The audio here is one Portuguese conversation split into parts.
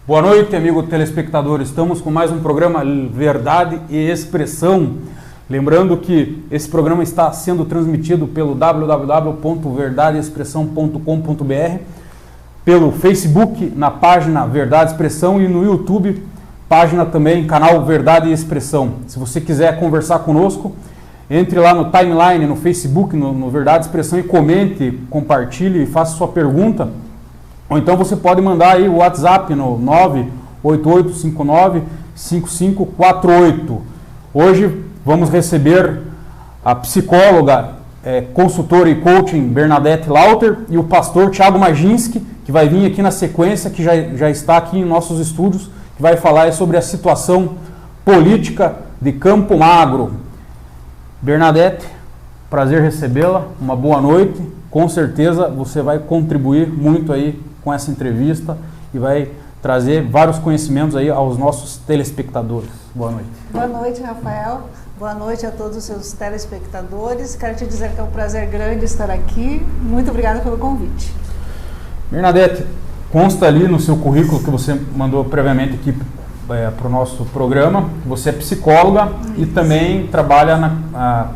Boa noite, amigo telespectador. Estamos com mais um programa Verdade e Expressão. Lembrando que esse programa está sendo transmitido pelo www.verdadeexpressão.com.br, pelo Facebook, na página Verdade e Expressão, e no YouTube, página também, canal Verdade e Expressão. Se você quiser conversar conosco, entre lá no timeline, no Facebook, no Verdade e Expressão, e comente, compartilhe e faça sua pergunta. Ou então você pode mandar aí o WhatsApp no 988595548. Hoje vamos receber a psicóloga, consultora e coaching Bernadette Lauter e o pastor Thiago Majinski, que vai vir aqui na sequência, que já está aqui em nossos estúdios, que vai falar sobre a situação política de Campo Magro. Bernadette, prazer recebê-la, uma boa noite. Com certeza você vai contribuir muito aí com essa entrevista e vai trazer vários conhecimentos aí aos nossos telespectadores. Boa noite. Boa noite, Rafael. Boa noite a todos os seus telespectadores. Quero te dizer que é um prazer grande estar aqui. Muito obrigada pelo convite. Bernadette, consta ali no seu currículo que você mandou previamente aqui para o nosso programa, que você é psicóloga e também trabalha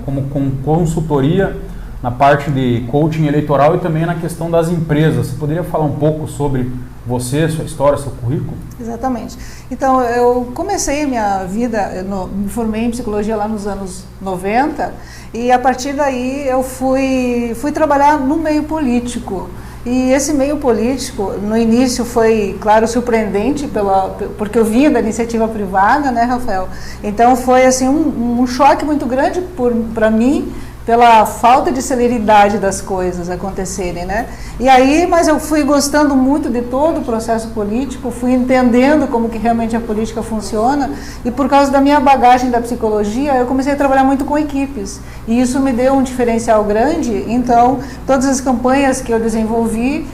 com consultoria na parte de coaching eleitoral e também na questão das empresas. Você poderia falar um pouco sobre você, sua história, seu currículo? Exatamente. Então, eu comecei a minha vida, me formei em psicologia lá nos anos 90 e a partir daí eu fui trabalhar no meio político. E esse meio político, no início foi, claro, surpreendente, porque eu vinha da iniciativa privada, né, Rafael? Então foi assim um choque muito grande para mim, pela falta de celeridade das coisas acontecerem, né? E aí, mas eu fui gostando muito de todo o processo político, fui entendendo como que realmente a política funciona, e por causa da minha bagagem da psicologia, eu comecei a trabalhar muito com equipes, e isso me deu um diferencial grande. Então, todas as campanhas que eu desenvolvi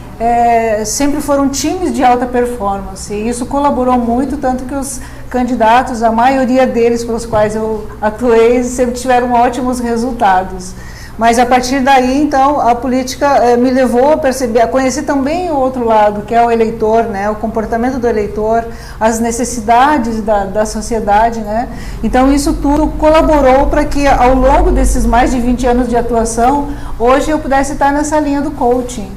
sempre foram times de alta performance, e isso colaborou muito, tanto que os candidatos, a maioria deles pelos quais eu atuei, sempre tiveram ótimos resultados. Mas a partir daí, então, a política me levou a perceber, a conhecer também o outro lado, que é o eleitor, né, o comportamento do eleitor, as necessidades da sociedade, né? Então isso tudo colaborou para que ao longo desses mais de 20 anos de atuação, hoje eu pudesse estar nessa linha do coaching.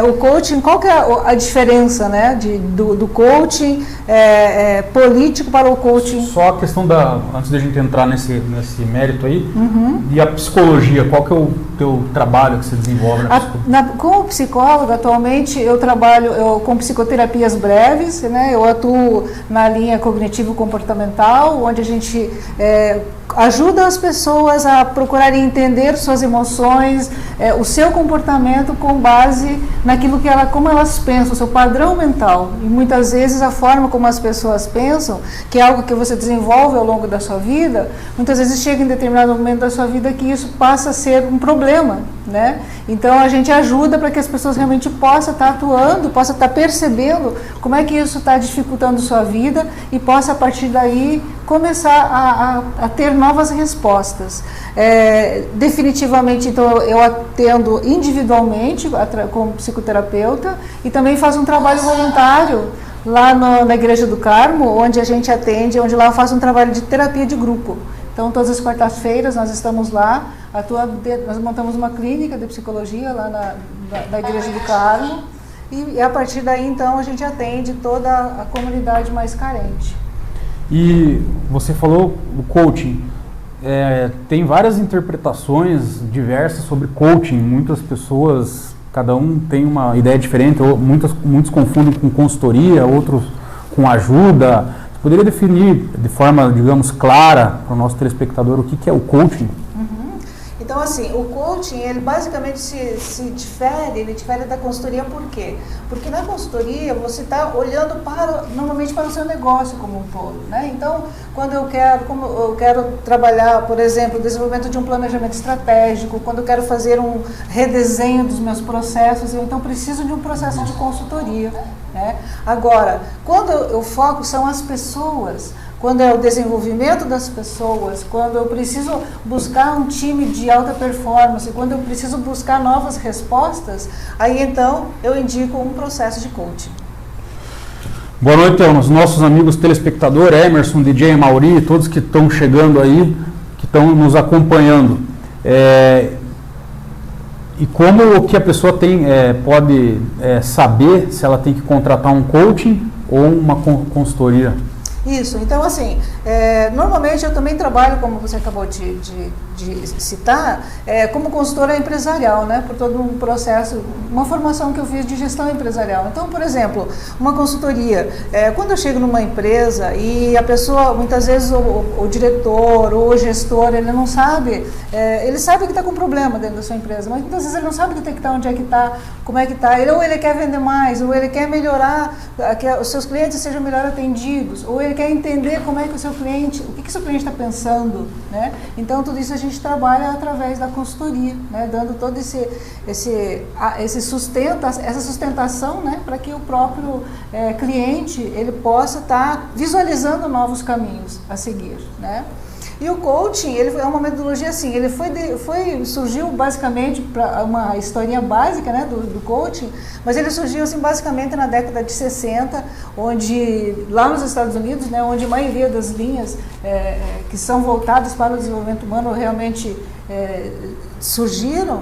O coaching, qual que é a diferença, né, do coaching político para o coaching? Só a questão antes de a gente entrar nesse mérito aí, e a psicologia, qual que é o teu trabalho que você desenvolve na psicologia? Como psicóloga, atualmente eu trabalho com psicoterapias breves, né, eu atuo na linha cognitivo-comportamental, onde a gente ajuda as pessoas a procurarem entender suas emoções, o seu comportamento com base naquilo como elas pensam, o seu padrão mental. E muitas vezes a forma como as pessoas pensam, que é algo que você desenvolve ao longo da sua vida, muitas vezes chega em determinado momento da sua vida que isso passa a ser um problema, né? Então a gente ajuda para que as pessoas realmente possam estar atuando, possam estar percebendo como é que isso está dificultando sua vida e possa a partir daí começar a ter novas respostas. Definitivamente, então, eu atendo individualmente como psicoterapeuta e também faço um trabalho voluntário lá na Igreja do Carmo, onde a gente atende, onde lá eu faço um trabalho de terapia de grupo. Então, todas as quartas-feiras nós estamos lá, nós montamos uma clínica de psicologia lá na Igreja do Carmo e a partir daí, então, a gente atende toda a comunidade mais carente. E você falou do coaching, tem várias interpretações diversas sobre coaching, muitas pessoas, cada um tem uma ideia diferente, muitos confundem com consultoria, outros com ajuda. Você poderia definir de forma, digamos, clara para o nosso telespectador o que é o coaching? Então, assim, o coaching, ele basicamente ele difere da consultoria. Por quê? Porque na consultoria você está olhando normalmente para o seu negócio como um todo, né? Então, quando eu quero trabalhar, por exemplo, o desenvolvimento de um planejamento estratégico, quando eu quero fazer um redesenho dos meus processos, eu então preciso de um processo de consultoria, né? Agora, quando eu foco são as pessoas, quando é o desenvolvimento das pessoas, quando eu preciso buscar um time de alta performance, quando eu preciso buscar novas respostas, aí então eu indico um processo de coaching. Boa noite aos nossos amigos telespectadores, Emerson, DJ Mauri, todos que estão chegando aí, que estão nos acompanhando. E como que a pessoa pode saber se ela tem que contratar um coaching ou uma consultoria? Isso, então assim, normalmente eu também trabalho, como você acabou de citar, como consultora empresarial, né, por todo um processo, uma formação que eu fiz de gestão empresarial. Então, por exemplo, uma consultoria, quando eu chego numa empresa e a pessoa, muitas vezes o diretor ou o gestor, ele não sabe, ele sabe que está com problema dentro da sua empresa, mas muitas vezes ele não sabe que tem que estar, onde é que está, como é que está, ou ele quer vender mais, ou ele quer melhorar, que os seus clientes sejam melhor atendidos, ou ele quer entender como é que o seu cliente, o que o seu cliente está pensando, né? Então tudo isso a gente trabalha através da consultoria, né? Dando todo esse sustento, essa sustentação, né? Para que o próprio cliente ele possa estar visualizando novos caminhos a seguir, né? E o coaching, ele é uma metodologia assim, ele surgiu basicamente para uma historinha básica, né, do coaching, mas ele surgiu assim basicamente na década de 60, onde lá nos Estados Unidos, né, onde a maioria das linhas que são voltadas para o desenvolvimento humano realmente surgiram.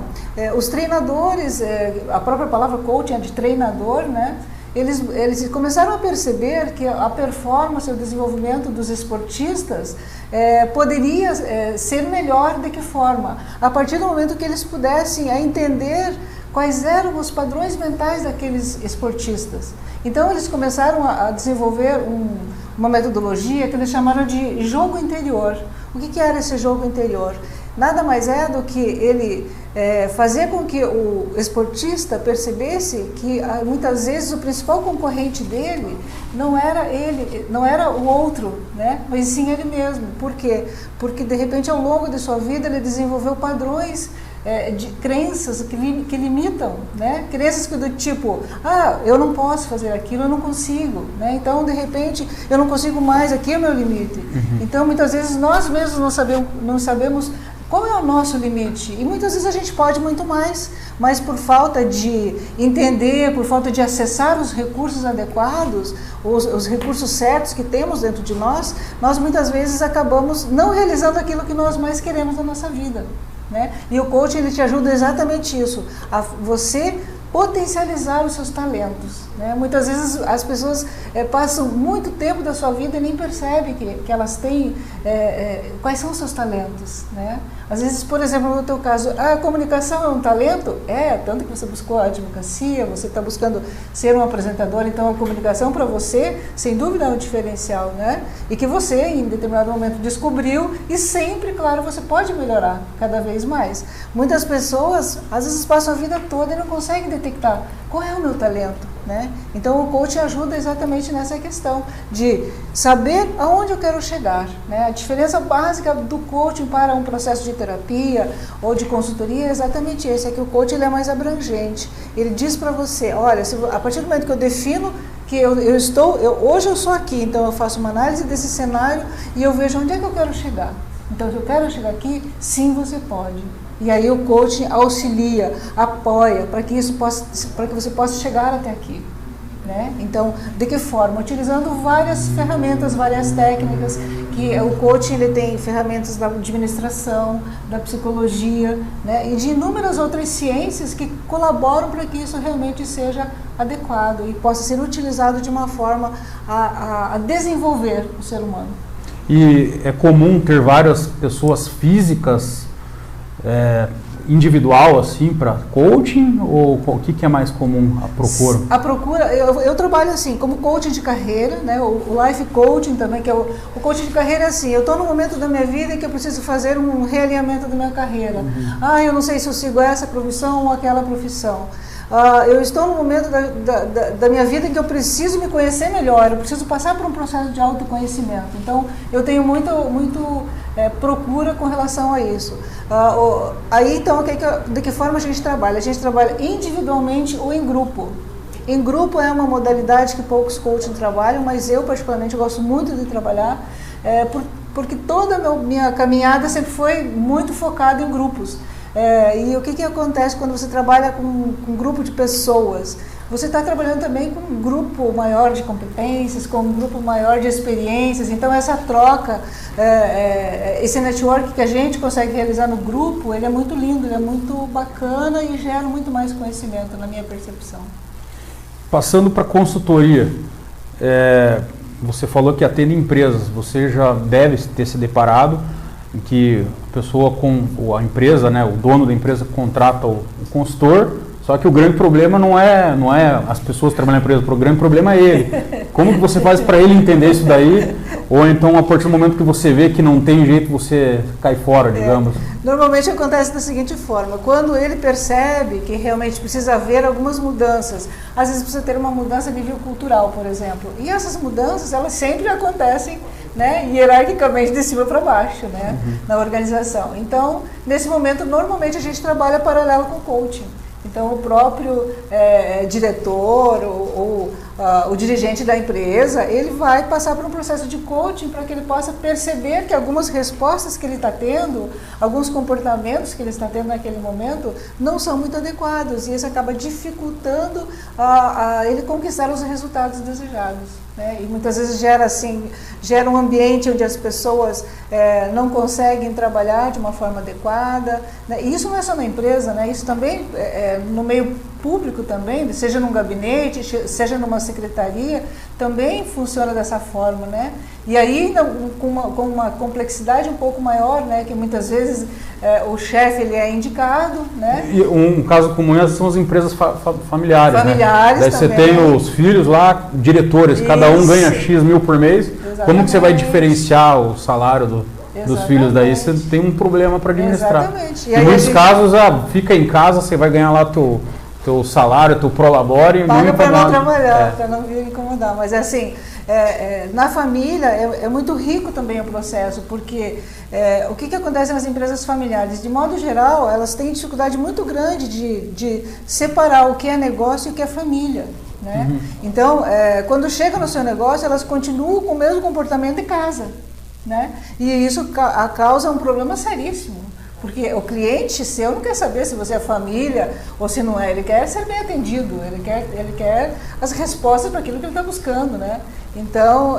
Os treinadores, a própria palavra coaching é de treinador, né? Eles começaram a perceber que a performance, o desenvolvimento dos esportistas poderia ser melhor de que forma? A partir do momento que eles pudessem entender quais eram os padrões mentais daqueles esportistas. Então eles começaram a desenvolver uma metodologia que eles chamaram de jogo interior. O que era esse jogo interior? Nada mais é do que ele fazer com que o esportista percebesse que muitas vezes o principal concorrente dele não era ele, não era o outro, né? Mas sim ele mesmo. Por quê? Porque de repente ao longo de sua vida ele desenvolveu padrões de crenças que limitam, né? Crenças que do tipo, eu não posso fazer aquilo, eu não consigo, né? Então de repente eu não consigo mais, aqui é o meu limite. Então muitas vezes nós mesmos não sabemos qual é o nosso limite? E muitas vezes a gente pode muito mais, mas por falta de entender, por falta de acessar os recursos adequados, os recursos certos que temos dentro de nós muitas vezes acabamos não realizando aquilo que nós mais queremos na nossa vida, né? E o coaching ele te ajuda exatamente isso, a você potencializar os seus talentos, né? Muitas vezes as pessoas passam muito tempo da sua vida e nem percebem que elas têm quais são os seus talentos, né? Às vezes, por exemplo, no teu caso, a comunicação é um talento? Tanto que você buscou a advocacia, você está buscando ser um apresentador, então a comunicação para você, sem dúvida, é um diferencial, né? E que você, em determinado momento, descobriu e sempre, claro, você pode melhorar cada vez mais. Muitas pessoas, às vezes, passam a vida toda e não conseguem detectar qual é o meu talento, né? Então o coaching ajuda exatamente nessa questão de saber aonde eu quero chegar, né? A diferença básica do coaching para um processo de terapia ou de consultoria é exatamente esse, é que o coaching ele é mais abrangente. Ele diz para você, olha, a partir do momento que eu defino que hoje eu sou aqui, então eu faço uma análise desse cenário e eu vejo onde é que eu quero chegar. Então, se eu quero chegar aqui, sim, você pode. E aí o coaching auxilia, apoia para que você possa chegar até aqui, né? Então, de que forma? Utilizando várias ferramentas, várias técnicas, que o coaching ele tem ferramentas da administração, da psicologia, né? E de inúmeras outras ciências que colaboram para que isso realmente seja adequado e possa ser utilizado de uma forma a desenvolver o ser humano. E é comum ter várias pessoas físicas individual assim para coaching, ou o que é mais comum a procura? A procura, eu trabalho assim como coaching de carreira, né? O life coaching também, que é o coaching de carreira é assim, eu estou no momento da minha vida que eu preciso fazer um realinhamento da minha carreira. Eu não sei se eu sigo essa profissão ou aquela profissão. Eu estou no momento da minha vida em que eu preciso me conhecer melhor, eu preciso passar por um processo de autoconhecimento. Então, eu tenho muito procura com relação a isso. Aí, então, de que forma a gente trabalha? A gente trabalha individualmente ou em grupo. Em grupo é uma modalidade que poucos coaching trabalham, mas eu, particularmente, gosto muito de trabalhar, porque toda a minha caminhada sempre foi muito focada em grupos. E o que acontece quando você trabalha com um grupo de pessoas? você está trabalhando também com um grupo maior de competências, com um grupo maior de experiências. Então, essa troca, esse network que a gente consegue realizar no grupo, ele é muito lindo, ele é muito bacana e gera muito mais conhecimento, na minha percepção. Passando para consultoria, você falou que atende empresas, você já deve ter se deparado em que a pessoa a empresa, né, o dono da empresa contrata o consultor, só que o grande problema não é as pessoas trabalhando na empresa, o grande problema é ele. Como que você faz para ele entender isso daí? Ou então, a partir do momento que você vê que não tem jeito, você cai fora, digamos? Normalmente acontece da seguinte forma: quando ele percebe que realmente precisa haver algumas mudanças, às vezes precisa ter uma mudança a nível cultural, por exemplo. E essas mudanças, elas sempre acontecem, né, hierarquicamente de cima para baixo, né, na organização. Então, nesse momento, normalmente a gente trabalha paralelo com o coaching. Então, o próprio diretor ou o dirigente da empresa, ele vai passar por um processo de coaching para que ele possa perceber que algumas respostas que ele está tendo, alguns comportamentos que ele está tendo naquele momento, não são muito adequados. E isso acaba dificultando ele conquistar os resultados desejados, né? E muitas vezes gera um ambiente onde as pessoas não conseguem trabalhar de uma forma adequada, né? E isso não é só na empresa, né? Isso também no meio público também, seja num gabinete, seja numa secretaria, também funciona dessa forma, né? E aí, com uma complexidade um pouco maior, né? Que muitas vezes o chefe ele é indicado, né? E um caso comum são as empresas familiares, familiares, né? Daí você tem os filhos lá, diretores, isso. Cada um ganha X mil por mês. Exatamente. Como que você vai diferenciar o salário dos filhos? Daí você tem um problema para administrar. Exatamente. Em muitos casos, fica em casa, você vai ganhar lá teu salário, teu prolabore. Paga para não trabalhar, para não vir incomodar. Mas assim, na família é muito rico também o processo, porque o que acontece nas empresas familiares? De modo geral, elas têm dificuldade muito grande de separar o que é negócio e o que é família, né? Então, quando chega no seu negócio, elas continuam com o mesmo comportamento de casa, né? E isso causa um problema seríssimo. Porque o cliente seu não quer saber se você é família ou se não é, ele quer ser bem atendido, ele quer as respostas para aquilo que ele está buscando, né? Então,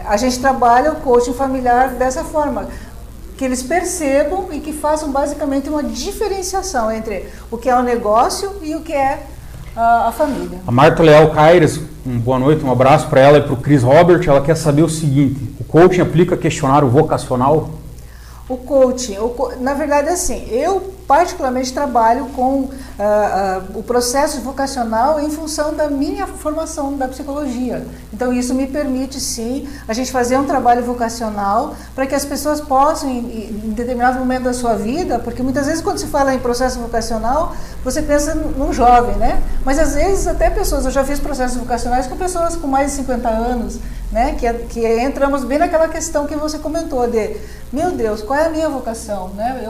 a gente trabalha o coaching familiar dessa forma, que eles percebam e que façam basicamente uma diferenciação entre o que é o negócio e o que é a família. A Marta Leal Caires, boa noite, um abraço para ela e para o Chris Robert. Ela quer saber o seguinte: o coaching aplica questionário vocacional? O coaching, na verdade, assim, eu particularmente trabalho com o processo vocacional em função da minha formação da psicologia. Então, isso me permite, sim, a gente fazer um trabalho vocacional para que as pessoas possam, em determinado momento da sua vida, porque muitas vezes quando se fala em processo vocacional, você pensa num jovem, né? Mas às vezes até eu já fiz processos vocacionais com pessoas com mais de 50 anos, né? Que entramos bem naquela questão que você comentou de, meu Deus, qual é a minha vocação, né?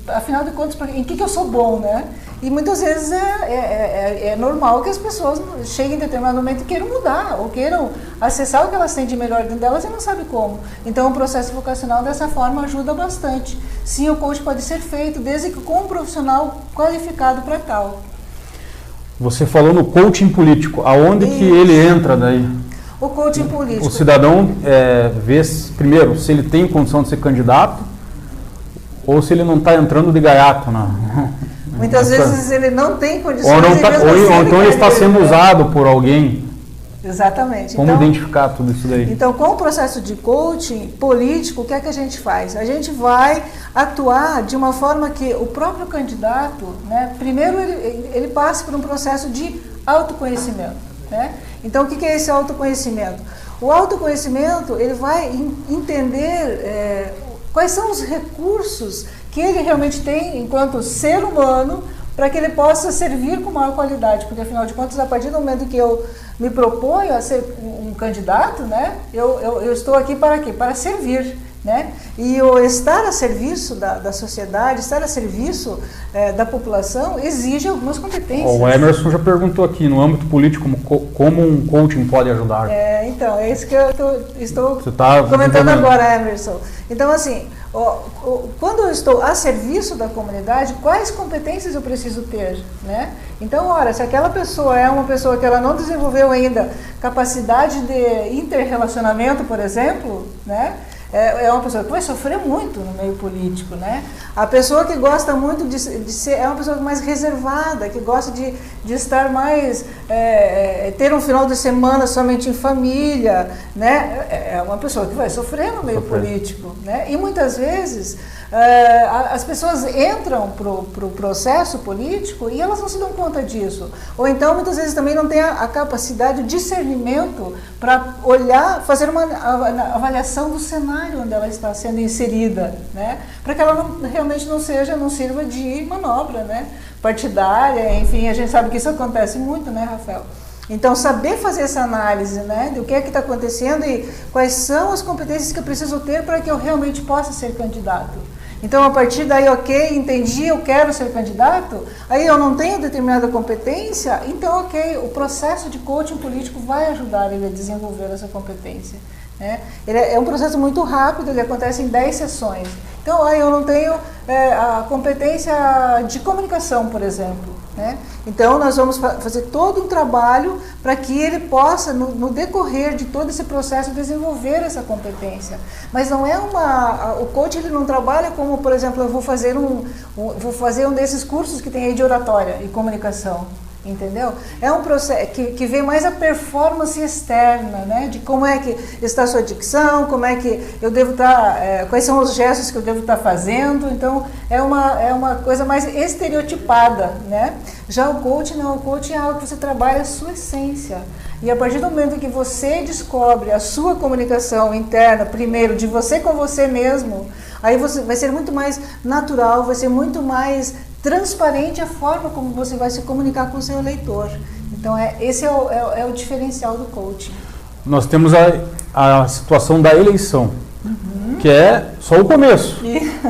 Afinal de contas, em que eu sou bom, né? E muitas vezes é normal que as pessoas cheguem em determinado momento e queiram mudar, ou queiram acessar o que elas têm de melhor dentro delas e não sabem como. Então, o processo vocacional dessa forma ajuda bastante. Sim, o coach pode ser feito, desde que com um profissional qualificado para tal. Você falou no coaching político, aonde que ele entra daí? O coaching político. O cidadão vê, primeiro, se ele tem condição de ser candidato ou se ele não está entrando de gaiato. Muitas vezes ele não tem condições ou então ele está sendo usado por alguém. Exatamente. Como identificar tudo isso daí? Então, com o processo de coaching político, o que é que a gente faz? A gente vai atuar de uma forma que o próprio candidato, né, primeiro ele passe por um processo de autoconhecimento, né? Então, o que é esse autoconhecimento? O autoconhecimento, ele vai entender quais são os recursos que ele realmente tem enquanto ser humano para que ele possa servir com maior qualidade, porque afinal de contas, a partir do momento que eu me proponho a ser um candidato, né, eu estou aqui para quê? Para servir, né? E o estar a serviço da sociedade, estar a serviço da população, exige algumas competências. O Emerson já perguntou aqui, no âmbito político, como um coaching pode ajudar? Então, é isso que eu estou comentando agora, Emerson. Então, assim, quando eu estou a serviço da comunidade, quais competências eu preciso ter, né? Então, ora, se aquela pessoa é uma pessoa que ela não desenvolveu ainda capacidade de interrelacionamento, por exemplo, né? É uma pessoa que vai sofrer muito no meio político, né? A pessoa que gosta muito de ser, é uma pessoa mais reservada, que gosta de estar mais, ter um final de semana somente em família, né? É uma pessoa que vai sofrer no meio político, né? E muitas vezes as pessoas entram para o processo político e elas não se dão conta disso. Ou então, muitas vezes, também não têm a capacidade, o discernimento para olhar, fazer uma avaliação do cenário onde ela está sendo inserida, né? Para que ela realmente não sirva de manobra, né? Partidária, enfim, a gente sabe que isso acontece muito, né, Rafael? Então, saber fazer essa análise, né, do que é que está acontecendo e quais são as competências que eu preciso ter para que eu realmente possa ser candidato. Então, a partir daí, ok, entendi, eu quero ser candidato, aí eu não tenho determinada competência, então, ok, o processo de coaching político vai ajudar ele a desenvolver essa competência, né? Ele é um processo muito rápido, ele acontece em 10 sessões. Então, aí eu não tenho a competência de comunicação, por exemplo, né? Então, nós vamos fazer todo um trabalho para que ele possa, no decorrer de todo esse processo, desenvolver essa competência. Mas não é o coach ele não trabalha como, por exemplo, eu vou fazer um desses cursos que tem aí de oratória e comunicação. Entendeu? É um processo que vê mais a performance externa, né? De como é que está a sua dicção, como é que eu devo estar, quais são os gestos que eu devo estar fazendo. Então, é uma coisa mais estereotipada, né? Já o coaching não, o coaching é algo que você trabalha a sua essência. E a partir do momento que você descobre a sua comunicação interna, primeiro, de você com você mesmo, aí vai ser muito mais natural, vai ser muito mais transparente a forma como você vai se comunicar com o seu leitor. Então, esse é o diferencial do coaching. Nós temos a situação da eleição, que é só o começo.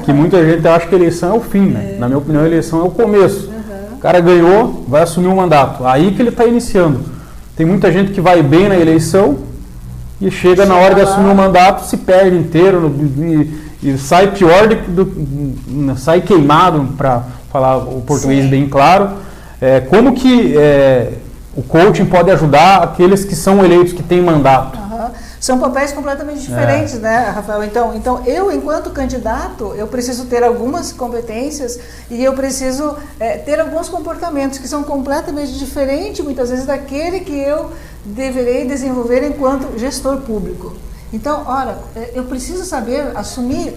Que muita gente acha que a eleição é o fim, né? Na minha opinião, a eleição é o começo. O cara ganhou, vai assumir um mandato. Aí que ele está iniciando. Tem muita gente que vai bem na eleição e chega na hora de assumir o mandato, se perde inteiro e sai pior, sai queimado, para falar o português bem claro. Como que o coaching pode ajudar aqueles que são eleitos, que têm mandato? São papéis completamente diferentes, né, Rafael? Então, eu, enquanto candidato, eu preciso ter algumas competências e eu preciso ter alguns comportamentos que são completamente diferentes, muitas vezes, daquele que eu deverei desenvolver enquanto gestor público. Então, ora, eu preciso saber assumir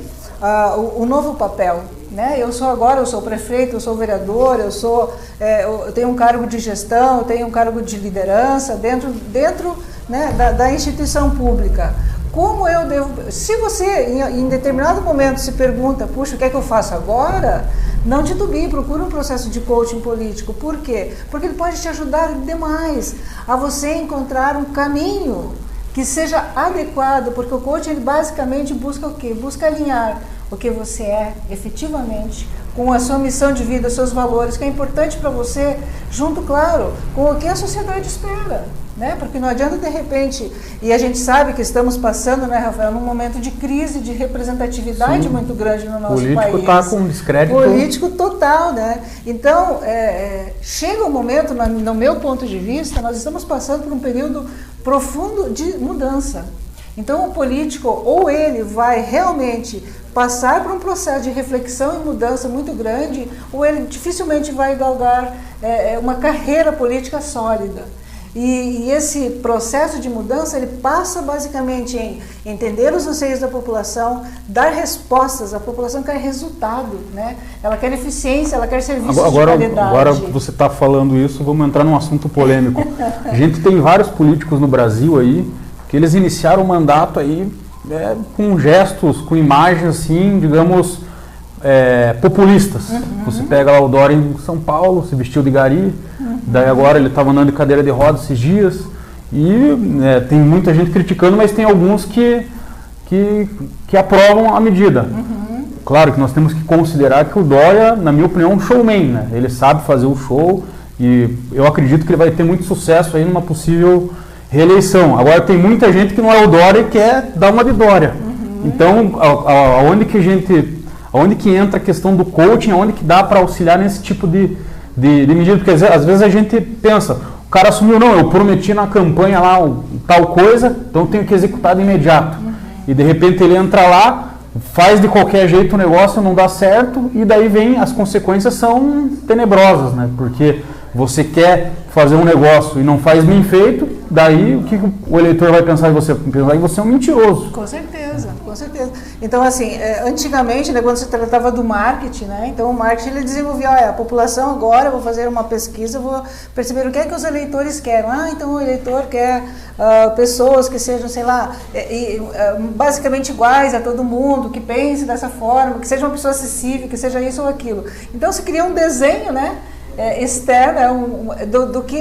o novo papel, né? Eu sou prefeito, eu sou vereador, eu tenho um cargo de gestão, eu tenho um cargo de liderança dentro né, da instituição pública. Como eu devo... Se você, em determinado momento, se pergunta, puxa, o que é que eu faço agora? Não titubie, procura um processo de coaching político. Por quê? Porque ele pode te ajudar demais a você encontrar um caminho que seja adequado, porque o coaching ele basicamente busca o quê? Busca alinhar o que você é efetivamente com a sua missão de vida, os seus valores, que é importante para você, junto, claro, com o que a sociedade espera, né? Porque não adianta de repente, e a gente sabe que estamos passando, né, Rafael, num momento de crise de representatividade muito grande no nosso país. O político está com descrédito. Político total, né? Então, chega um momento, no meu ponto de vista, nós estamos passando por um período profundo de mudança. Então, o político, ou ele vai realmente passar por um processo de reflexão e mudança muito grande, ou ele dificilmente vai galgar uma carreira política sólida. E esse processo de mudança, ele passa basicamente em entender os anseios da população, dar respostas. A população quer resultado, né? Ela quer eficiência, ela quer serviços de qualidade. Agora você está falando isso, vamos entrar num assunto polêmico. A gente tem vários políticos no Brasil aí, que eles iniciaram o mandato aí com gestos, com imagens assim, digamos, populistas. Você pega lá o Dória em São Paulo, se vestiu de gari, daí agora ele estava andando de cadeira de rodas esses dias, e tem muita gente criticando, mas tem alguns que aprovam a medida. Claro que nós temos que considerar que o Dória, na minha opinião, é um showman, né? Ele sabe fazer o show e eu acredito que ele vai ter muito sucesso aí numa possível reeleição. Agora tem muita gente que não é o Dória e quer dar uma de Dória. Então, aonde que entra a questão do coaching, aonde que dá para auxiliar nesse tipo de medida? Porque às vezes a gente pensa, o cara assumiu, não, eu prometi na campanha lá tal coisa, então eu tenho que executar de imediato. E de repente ele entra lá, faz de qualquer jeito o negócio, não dá certo, e daí vem, as consequências são tenebrosas, né? Porque você quer fazer um negócio e não faz bem feito, daí o que o eleitor vai pensar em você? Pensar que você é um mentiroso. Com certeza, com certeza. Então, assim, antigamente, né, quando se tratava do marketing, né, então o marketing ele desenvolvia, olha, a população agora, eu vou fazer uma pesquisa, vou perceber o que é que os eleitores querem. Então o eleitor quer pessoas que sejam, sei lá, basicamente iguais a todo mundo, que pensem dessa forma, que seja uma pessoa acessível, que seja isso ou aquilo. Então se cria um desenho, né, externo,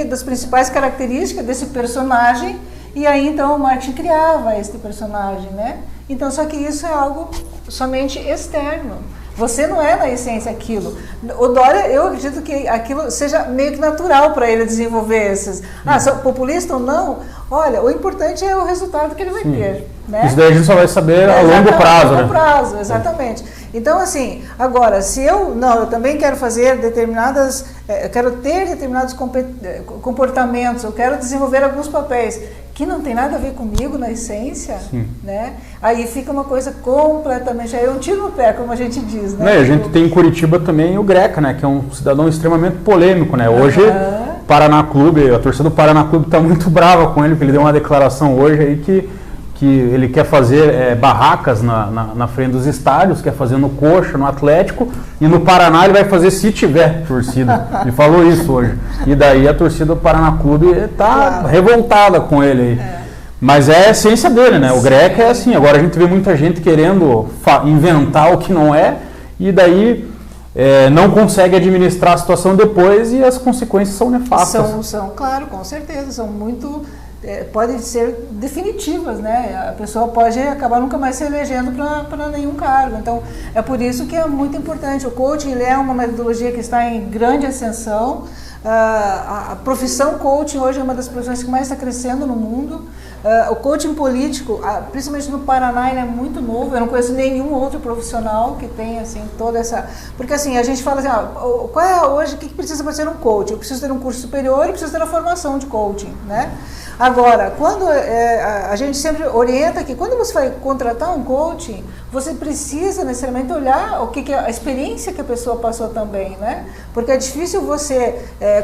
das principais características desse personagem, e aí então o marketing criava este personagem, né? Então, só que isso é algo somente externo. Você não é, na essência, aquilo. O Dória, eu acredito que aquilo seja meio que natural para ele desenvolver esses... são populista ou não? Olha, o importante é o resultado que ele vai ter. Né? Isso daí a gente só vai saber a longo prazo, né? A longo prazo, exatamente. Então, assim, agora, se eu também quero fazer eu quero ter determinados comportamentos, eu quero desenvolver alguns papéis que não tem nada a ver comigo na essência, né? Aí fica uma coisa completamente, aí um tiro no pé, como a gente diz, né? A gente tem em Curitiba também o Greca, né? Que é um cidadão extremamente polêmico, né? Hoje, Paraná Clube, a torcida do Paraná Clube está muito brava com ele, porque ele deu uma declaração hoje aí que ele quer fazer barracas na frente dos estádios, quer fazer no Coxa, no Atlético, e no Paraná ele vai fazer se tiver torcida. Ele falou isso hoje. E daí a torcida do Paraná Clube está revoltada com ele aí. Mas é a essência dele, né? O Greca é assim. Agora a gente vê muita gente querendo inventar o que não é, e daí não consegue administrar a situação depois, e as consequências são nefastas. São, claro, com certeza, são muito... podem ser definitivas, né? A pessoa pode acabar nunca mais se elegendo para nenhum cargo. Então, é por isso que é muito importante. O coaching ele é uma metodologia que está em grande ascensão. A profissão coaching hoje é uma das profissões que mais está crescendo no mundo. O coaching político, principalmente no Paraná, ele é muito novo. Eu não conheço nenhum outro profissional que tenha assim, toda essa... Porque assim, a gente fala assim, qual é hoje, o que precisa para ser um coach? Eu preciso ter um curso superior e preciso ter a formação de coaching, né? Agora, quando a gente sempre orienta que quando você vai contratar um coaching, você precisa necessariamente olhar o que a experiência que a pessoa passou também, né? Porque é difícil você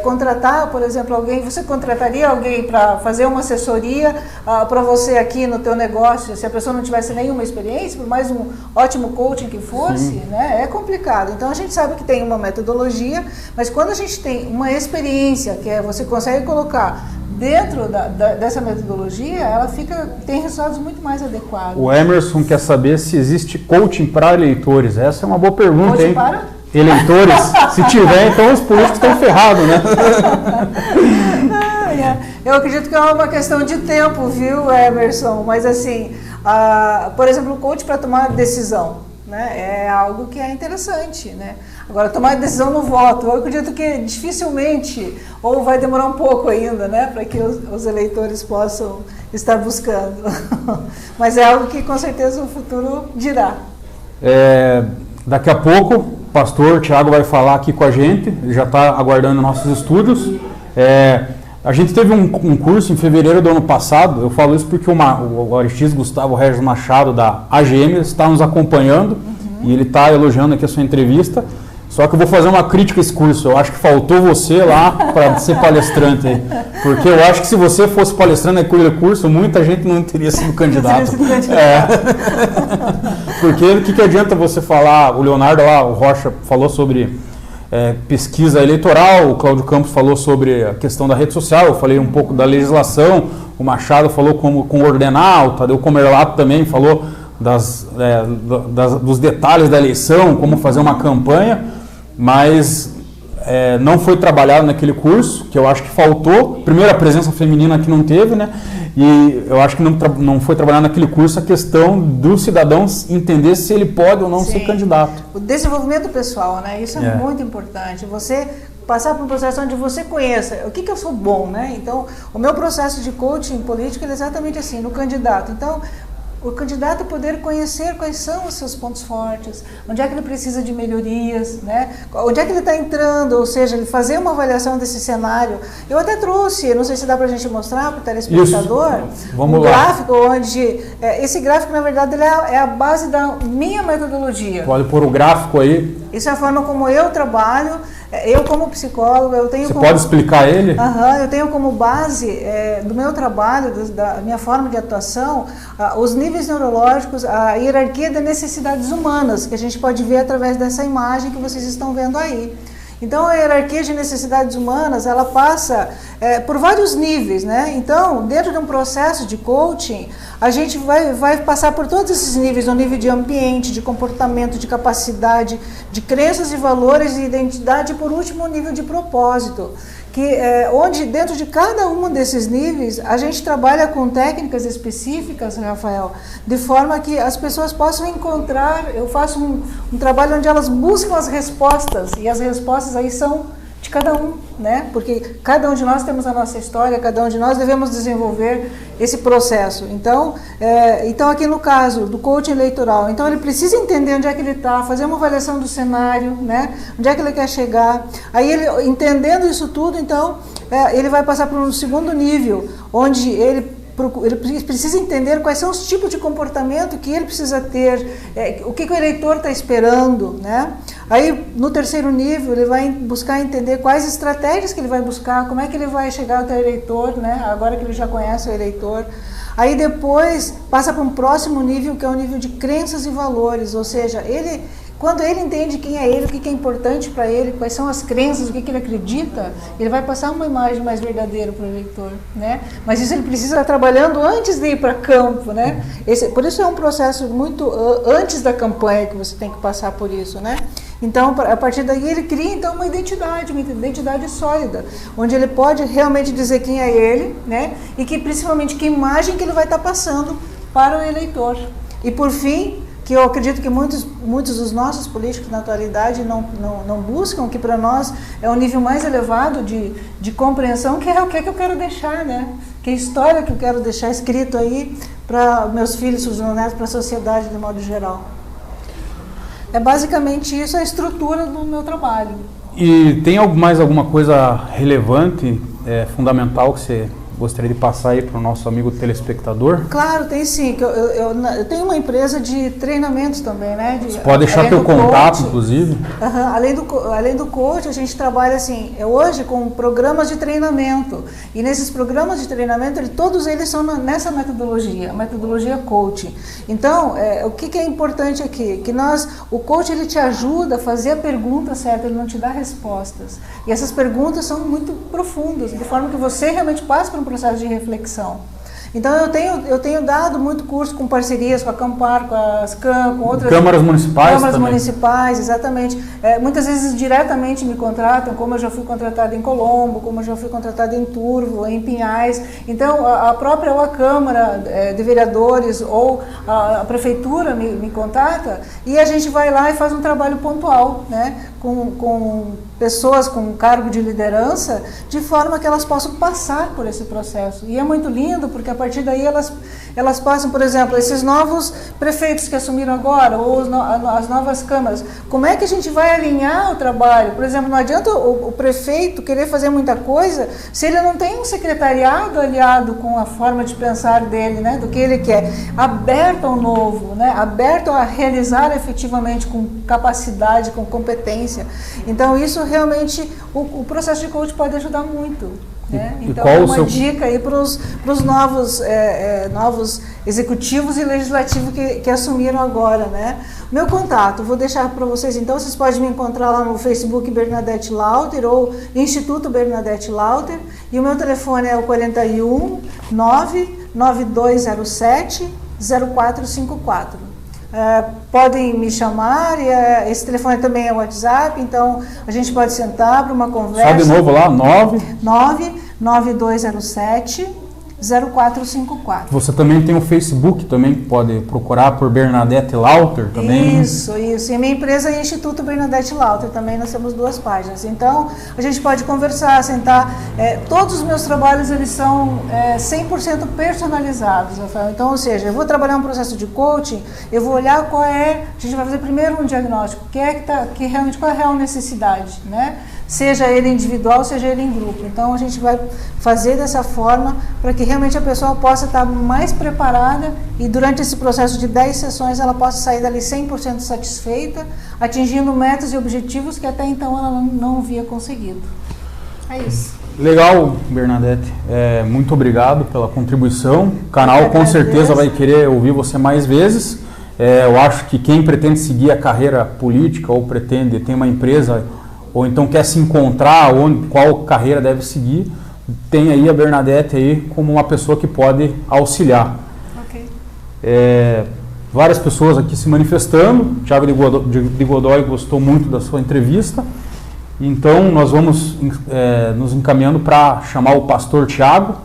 contratar, por exemplo, você contrataria alguém para fazer uma assessoria para você aqui no teu negócio, se a pessoa não tivesse nenhuma experiência, por mais um ótimo coaching que fosse, né? É complicado. Então a gente sabe que tem uma metodologia, mas quando a gente tem uma experiência, que você consegue colocar dentro dessa metodologia, ela tem resultados muito mais adequados. O Emerson quer saber se existe coaching para eleitores. Essa é uma boa pergunta, coaching hein? Para? Eleitores? Se tiver, então os políticos estão ferrados, né? Eu acredito que é uma questão de tempo, viu, Emerson? Mas assim, por exemplo, o coach para tomar decisão, né? É algo que é interessante, né? Agora, tomar decisão no voto, eu acredito que dificilmente, ou vai demorar um pouco ainda, né, para que os eleitores possam estar buscando. Mas é algo que com certeza o futuro dirá. Daqui a pouco, o pastor Tiago vai falar aqui com a gente, ele já está aguardando nossos estudos. A gente teve um curso em fevereiro do ano passado, eu falo isso porque o Aristides Gustavo Regis Machado, da AGM, está nos acompanhando, e ele está elogiando aqui a sua entrevista. Só que eu vou fazer uma crítica a esse curso. Eu acho que faltou você lá para ser palestrante aí. Porque eu acho que se você fosse palestrante naquele curso, muita gente não teria sido candidato. Porque o que adianta você falar, o Leonardo lá, o Rocha falou sobre pesquisa eleitoral, o Cláudio Campos falou sobre a questão da rede social, eu falei um pouco da legislação, o Machado falou como coordenar, o Tadeu Comerlato também falou dos detalhes da eleição, como fazer uma campanha, mas não foi trabalhado naquele curso, que eu acho que faltou. Primeiro, a presença feminina que não teve, né? E eu acho que não foi trabalhado naquele curso a questão do cidadão entender se ele pode ou não ser candidato. O desenvolvimento pessoal, né? Isso é muito importante. Você passar por um processo onde você conheça o que eu sou bom, né? Então, o meu processo de coaching político é exatamente assim, no candidato. Então, o candidato poder conhecer quais são os seus pontos fortes, onde é que ele precisa de melhorias, né? Onde é que ele está entrando, ou seja, ele fazer uma avaliação desse cenário. Eu até trouxe, não sei se dá para a gente mostrar para o telespectador, um gráfico onde, esse gráfico na verdade ele é a base da minha metodologia. Pode pôr o gráfico aí. Isso é a forma como eu trabalho. Eu como psicóloga, eu tenho... Você pode explicar ele? Eu tenho como base do meu trabalho, da minha forma de atuação, os níveis neurológicos, a hierarquia das necessidades humanas, que a gente pode ver através dessa imagem que vocês estão vendo aí. Então, a hierarquia de necessidades humanas, ela passa por vários níveis, né? Então, dentro de um processo de coaching, a gente vai passar por todos esses níveis, no nível de ambiente, de comportamento, de capacidade, de crenças e valores e identidade, e por último, o nível de propósito. Onde dentro de cada um desses níveis, a gente trabalha com técnicas específicas, Rafael, de forma que as pessoas possam encontrar, eu faço um trabalho onde elas buscam as respostas, e as respostas aí são de cada um, né? Porque cada um de nós temos a nossa história, cada um de nós devemos desenvolver esse processo. Então aqui no caso do coaching eleitoral, então ele precisa entender onde é que ele está, fazer uma avaliação do cenário, né? Onde é que ele quer chegar. Aí ele, entendendo isso tudo, então ele vai passar para um segundo nível, onde ele precisa entender quais são os tipos de comportamento que ele precisa ter, o que o eleitor está esperando, né? Aí, no terceiro nível, ele vai buscar entender quais estratégias que ele vai buscar, como é que ele vai chegar até o eleitor, né? Agora que ele já conhece o eleitor. Aí depois passa para um próximo nível, que é o nível de crenças e valores, ou seja, quando ele entende quem é ele, o que é importante para ele, quais são as crenças, o que ele acredita, ele vai passar uma imagem mais verdadeira para o eleitor, né? Mas isso ele precisa estar trabalhando antes de ir para campo, né? Por isso é um processo muito antes da campanha que você tem que passar por isso, né? Então, a partir daí, ele cria então uma identidade sólida, onde ele pode realmente dizer quem é ele, né? E principalmente que imagem que ele vai estar passando para o eleitor. E por fim, que eu acredito que muitos dos nossos políticos na atualidade não buscam, que para nós é um nível mais elevado de compreensão, que é o que eu quero deixar, né? Que é a história que eu quero deixar escrito aí para meus filhos, os meus netos, para a sociedade de modo geral. É basicamente isso a estrutura do meu trabalho. E tem mais alguma coisa relevante, fundamental que você gostaria de passar aí para o nosso amigo telespectador? Claro, tem sim. Eu tenho uma empresa de treinamentos também, né? Você pode deixar teu contato, inclusive? Além do coach, a gente trabalha assim, hoje com programas de treinamento. E nesses programas de treinamento, todos eles são nessa metodologia, a metodologia coaching. Então, o que é importante aqui? Que o coach ele te ajuda a fazer a pergunta certa, ele não te dá respostas. E essas perguntas são muito profundas, de forma que você realmente passa por um processo de reflexão. Então eu tenho dado muito curso com parcerias com a Campar, com a SCAM, com outras câmaras municipais câmaras também. Municipais, exatamente. Muitas vezes diretamente me contratam, como eu já fui contratada em Colombo, como eu já fui contratada em Turvo, em Pinhais. Então a própria ou a Câmara de Vereadores ou a Prefeitura me contata e a gente vai lá e faz um trabalho pontual, né? Com pessoas com cargo de liderança, de forma que elas possam passar por esse processo. E é muito lindo, porque a partir daí elas passam, por exemplo, esses novos prefeitos que assumiram agora, ou as novas câmaras, como é que a gente vai alinhar o trabalho? Por exemplo, não adianta o prefeito querer fazer muita coisa se ele não tem um secretariado aliado com a forma de pensar dele, né, do que ele quer, aberto ao novo, né, aberto a realizar efetivamente com capacidade, com competência. Então isso realmente, o processo de coach pode ajudar muito. Né? Então é uma dica aí para os novos executivos e legislativos que assumiram agora, né? Meu contato, vou deixar para vocês então, vocês podem me encontrar lá no Facebook Bernadette Lauter ou Instituto Bernadette Lauter, e o meu telefone é o 41 99207 0454. Podem me chamar, e esse telefone também é o WhatsApp, então a gente pode sentar para uma conversa. Só de novo lá, 99207 0454. Você também tem o Facebook, também pode procurar por Bernadette Lauter também. Isso. E a minha empresa é Instituto Bernadette Lauter, também nós temos 2 páginas. Então, a gente pode conversar, sentar. Todos os meus trabalhos, eles são 100% personalizados, Rafael. Então, ou seja, eu vou trabalhar um processo de coaching, eu vou olhar qual é, a gente vai fazer primeiro um diagnóstico, realmente qual é a real necessidade, né? Seja ele individual, seja ele em grupo. Então, a gente vai fazer dessa forma para que realmente a pessoa possa estar mais preparada e durante esse processo de 10 sessões ela possa sair dali 100% satisfeita, atingindo metas e objetivos que até então ela não havia conseguido. É isso. Legal, Bernadette. Muito obrigado pela contribuição. O canal com certeza vai querer ouvir você mais vezes. Eu acho que quem pretende seguir a carreira política ou pretende ter uma empresa ou então quer se encontrar qual carreira deve seguir, tem aí a Bernadette aí como uma pessoa que pode auxiliar. Ok. Várias pessoas aqui se manifestando. Thiago de Godoy gostou muito da sua entrevista. Então nós vamos nos encaminhando para chamar o pastor Thiago.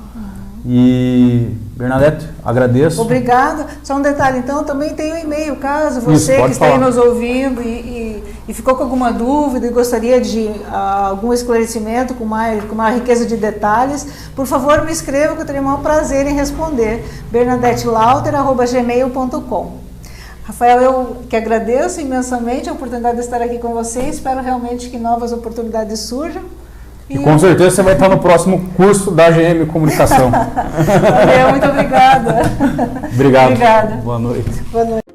E Bernadette, agradeço. Obrigada. Só um detalhe, então, também tem o e-mail, caso você que está aí nos ouvindo e ficou com alguma dúvida e gostaria de algum esclarecimento com uma riqueza de detalhes, por favor me escreva que eu terei o maior prazer em responder. bernadettelauter@gmail.com. Rafael, eu que agradeço imensamente a oportunidade de estar aqui com você, espero realmente que novas oportunidades surjam. E com certeza você vai estar no próximo curso da AGM Comunicação. Valeu, muito obrigada. Obrigado. Obrigada. Boa noite. Boa noite.